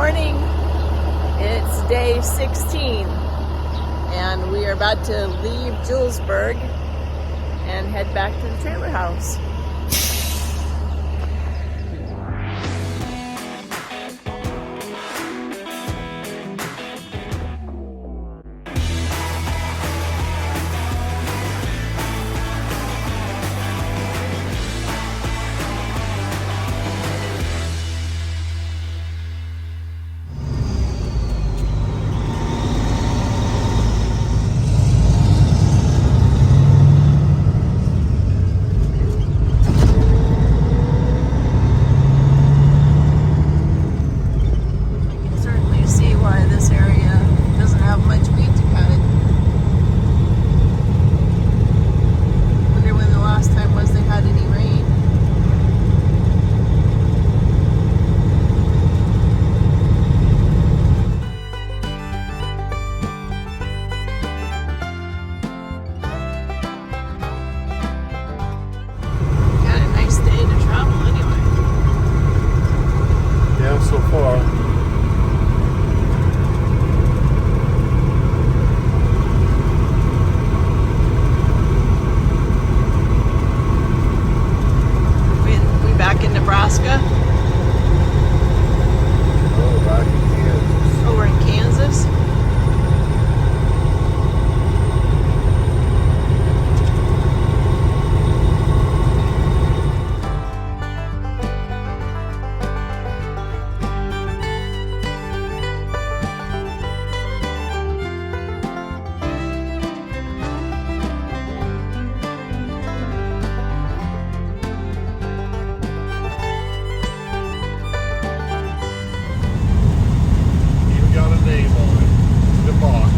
morning. It's day 16 and we are about to leave Julesburg and head back to the trailer house. So far. We back in Nebraska? Oh, back in Kansas. Oh, we're in Kansas? Name on it, the box.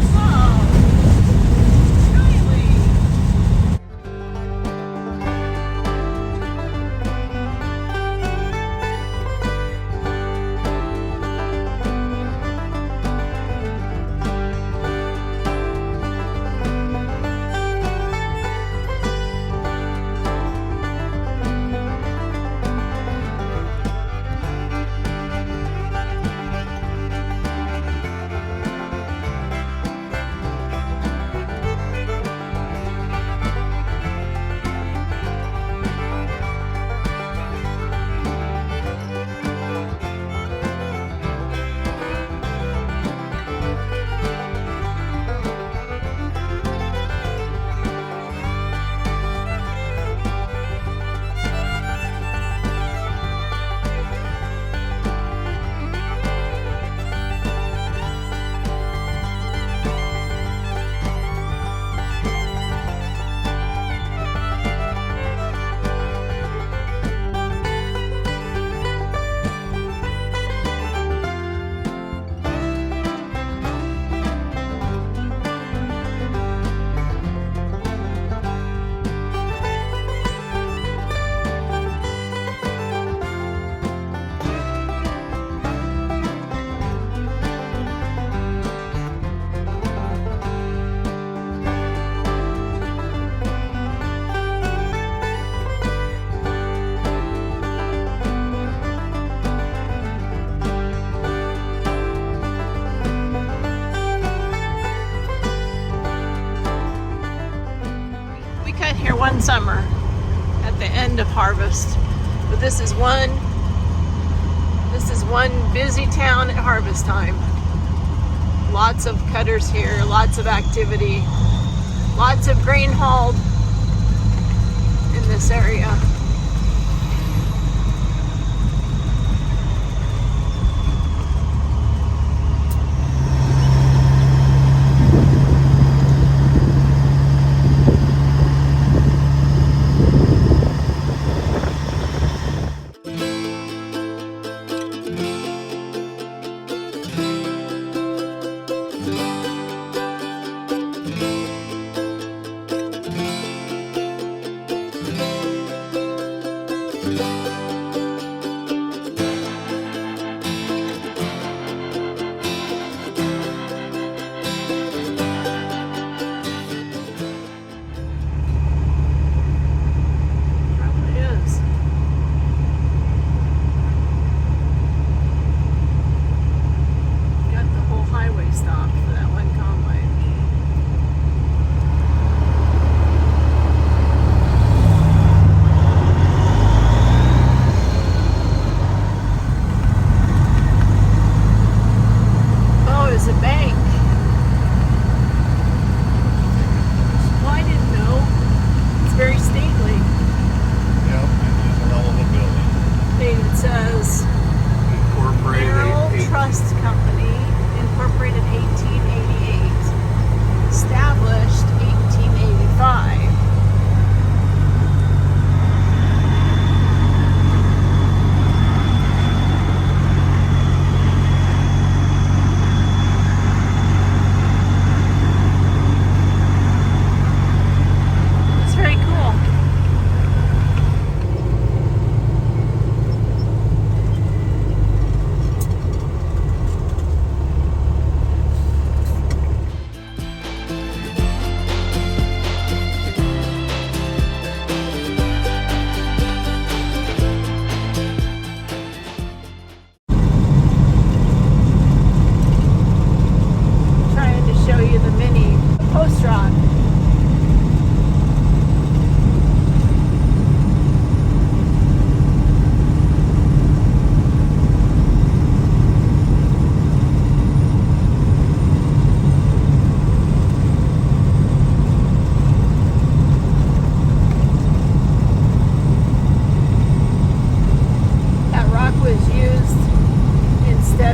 Here one summer at the end of harvest, but this is one busy town at harvest time. Lots of cutters here, lots of activity, lots of grain hauled in this area.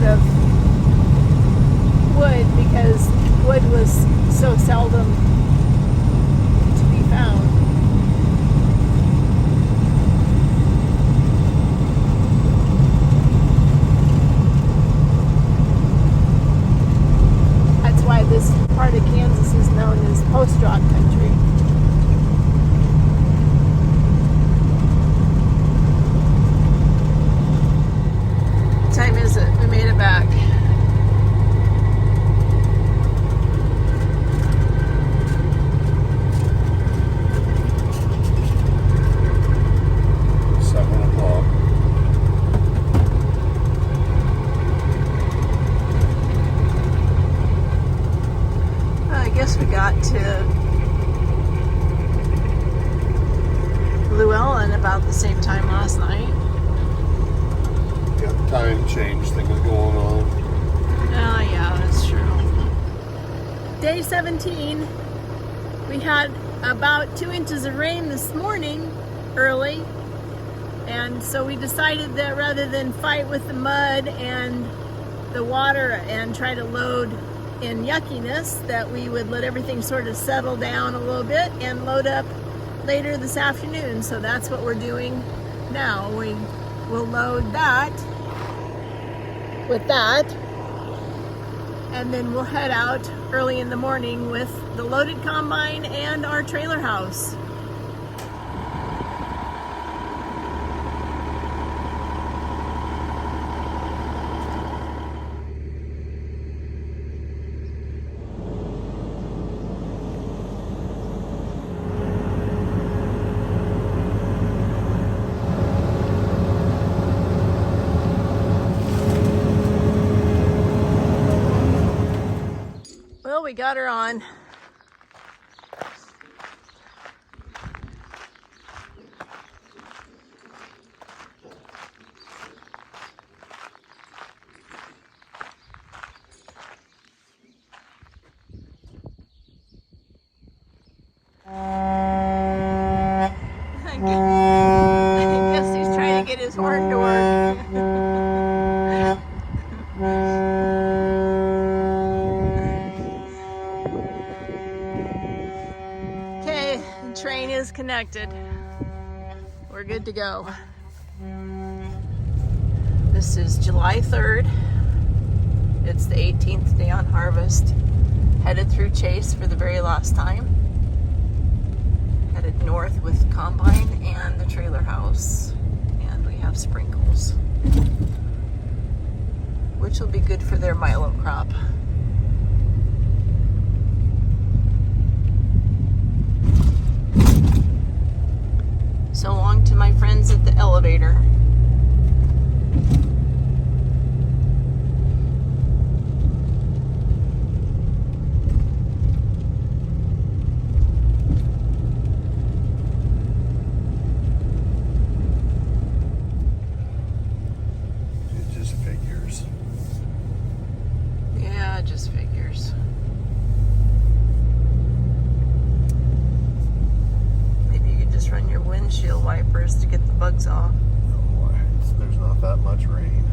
out of wood because wood was so seldom to be found. That's why this part of Kansas is known as post-rock country. What time is it? We made it back. We got to Llewellyn about the same time last night. Got the time change thing going on. Oh yeah, that's true. Day 17. We had about 2 inches of rain this morning, early. And so we decided that rather than fight with the mud and the water and try to load in yuckiness, that we would let everything sort of settle down a little bit and load up later this afternoon. So that's what we're doing now. We will load that with that, and then we'll head out early in the morning with the loaded combine and our trailer house. Well, we got her on. I guess he's trying to get his horn to work. Okay, the train is connected. We're good to go. This is July 3rd. It's the 18th day on harvest. Headed through Chase for the very last time. Headed north with combine and the trailer house. And we have sprinkles, which will be good for their milo crop. So long to my friends at the elevator. It just figures. Yeah, it just figures. Just run your windshield wipers to get the bugs off. No, there's not that much rain.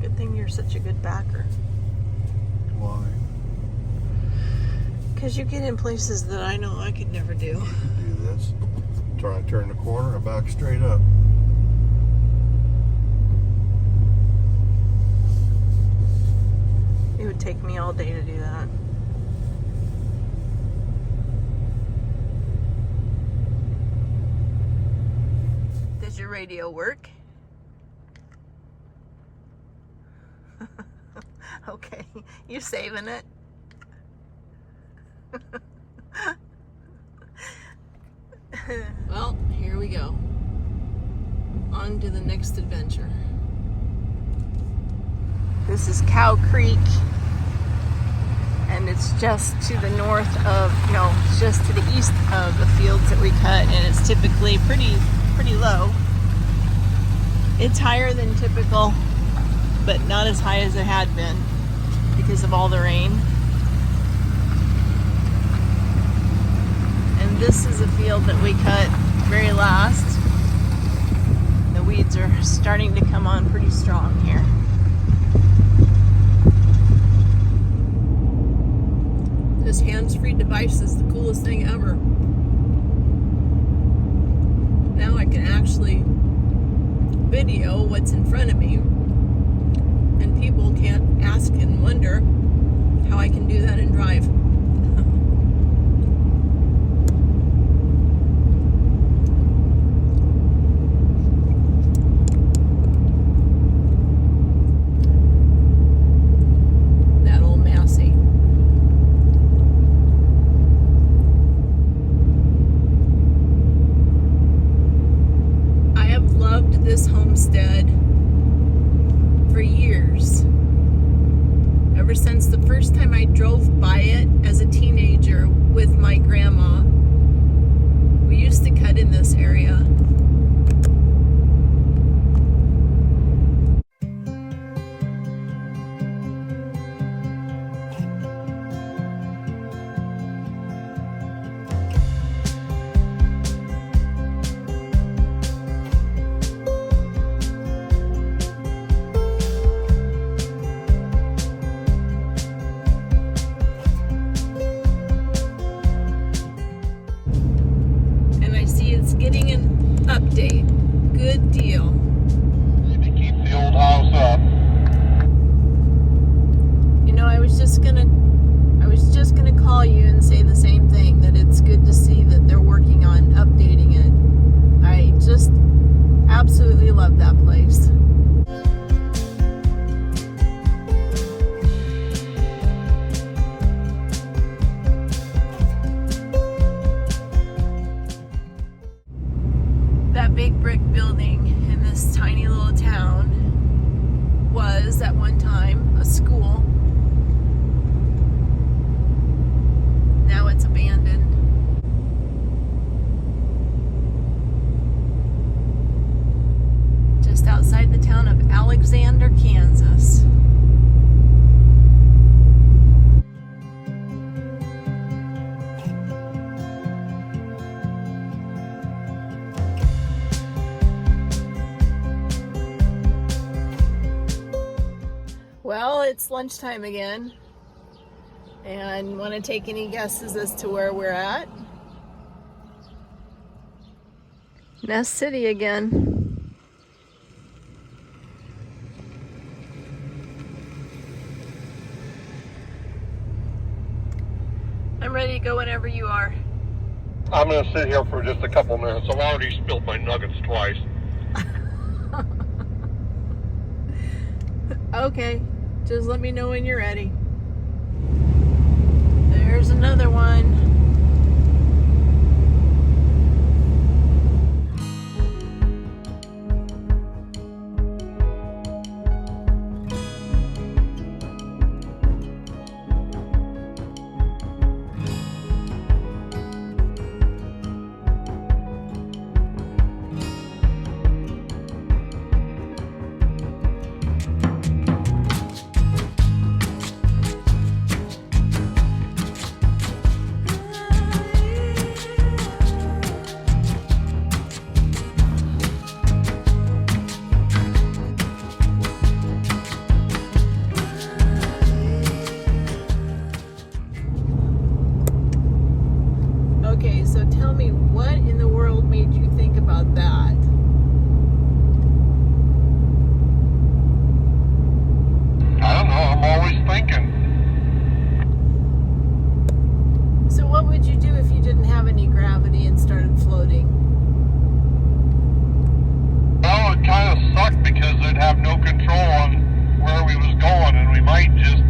Good thing you're such a good backer. Why? Because you get in places that I know I could never do. Do this. Try to turn the corner and back straight up. It would take me all day to do that. Does your radio work? Okay, you saving it? Well, here we go. On to the next adventure. This is Cow Creek, and it's just to the north of, no, it's just to the east of the fields that we cut, and it's typically pretty low. It's higher than typical, but not as high as it had been. because of all the rain. And this is a field that we cut very last. The weeds are starting to come on pretty strong here. This hands-free device is the coolest thing ever. Now I can actually video what's in front of me, and people can't ask and wonder how I can do that and drive. That old Massey. I have loved this homestead for years. Ever since the first time I drove by it as a teenager with my grandma. We used to cut in this area. Getting an update. Good deal. Maybe keep the old house up. You know, I was just gonna call you and say the same thing, that it's good to see that they're working on updating it. I just absolutely love that place. That big brick building in this tiny little town was at one time a school. Now it's abandoned. Just outside the town of Alexander, Kansas. Well, it's lunchtime again, and want to take any guesses as to where we're at? Ness City again. I'm ready to go whenever you are. I'm going to sit here for just a couple minutes. I've already spilled my nuggets twice. Okay, just let me know when you're ready. There's another one. Okay, so tell me, what in the world made you think about that? I don't know. I'm always thinking. So what would you do if you didn't have any gravity and started floating? Well, it kind of sucked because I'd have no control on where we was going, and we might just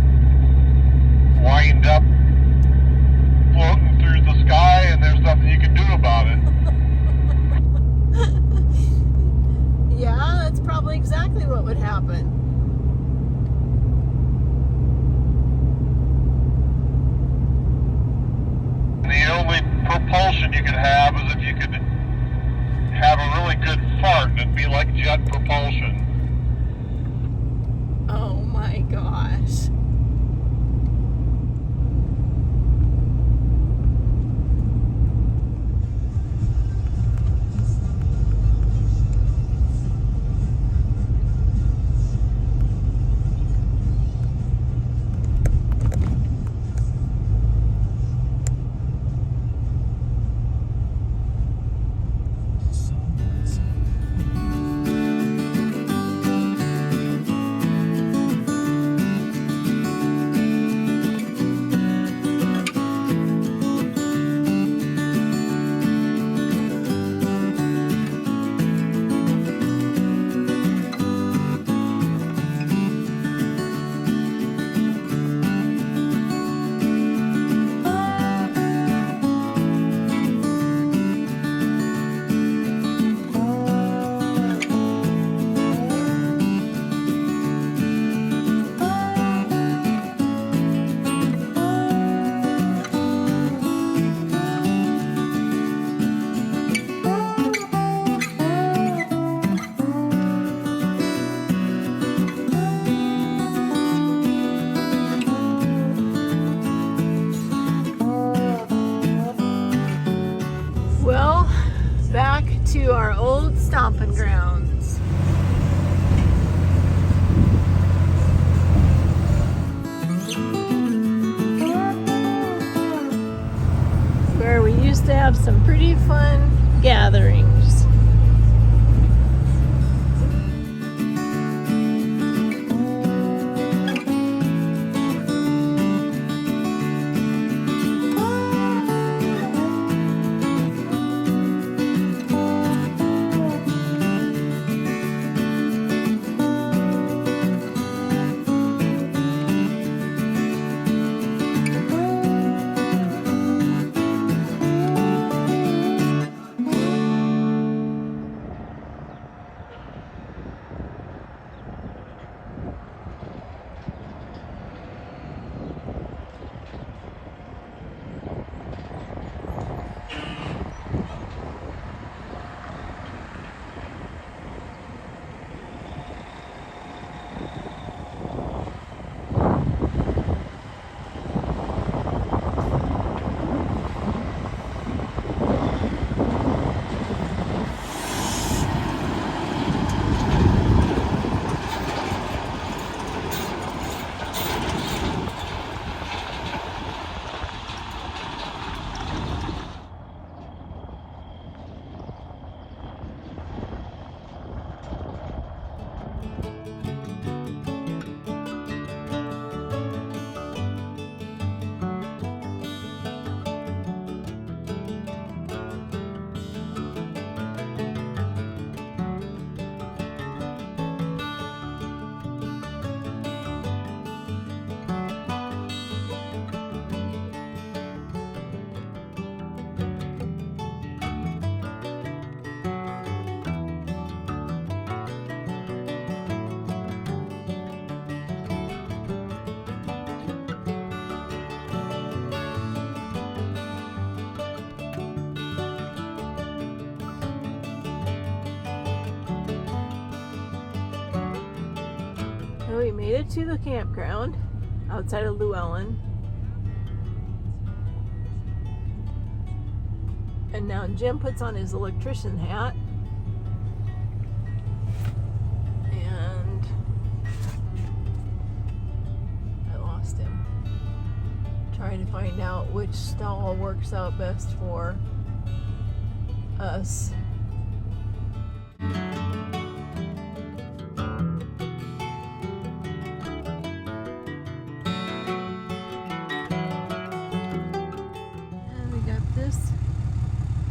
wind up floating through the sky, and there's nothing you can do about it. Yeah, that's probably exactly what would happen. And the only propulsion you could have is if you could have a really good fart, and it'd be like jet propulsion. Oh my gosh. to our old stomping grounds. Where we used to have some pretty fun gatherings. We made it to the campground outside of Llewellyn. And now Jim puts on his electrician hat. And I lost him. Trying to find out which stall works out best for us.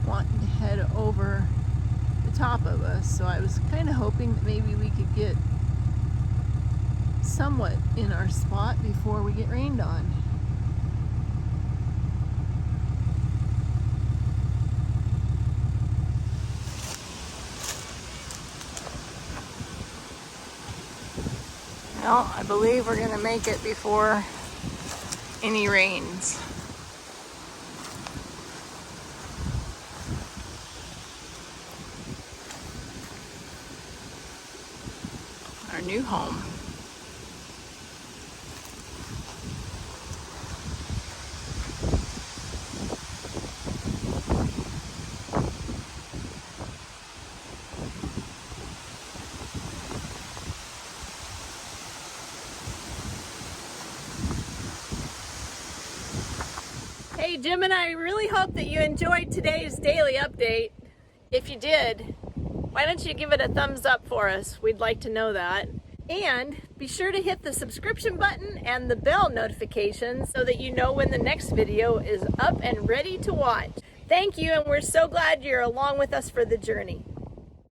Wanting to head over the top of us, so I was kind of hoping that maybe we could get somewhat in our spot before we get rained on. Well, I believe we're going to make it before any rains. Our new home. Hey, Jim and I really hope that you enjoyed today's daily update. If you did, why don't you give it a thumbs up for us? We'd like to know that. And be sure to hit the subscription button and the bell notifications so that you know when the next video is up and ready to watch. Thank you, and we're so glad you're along with us for the journey.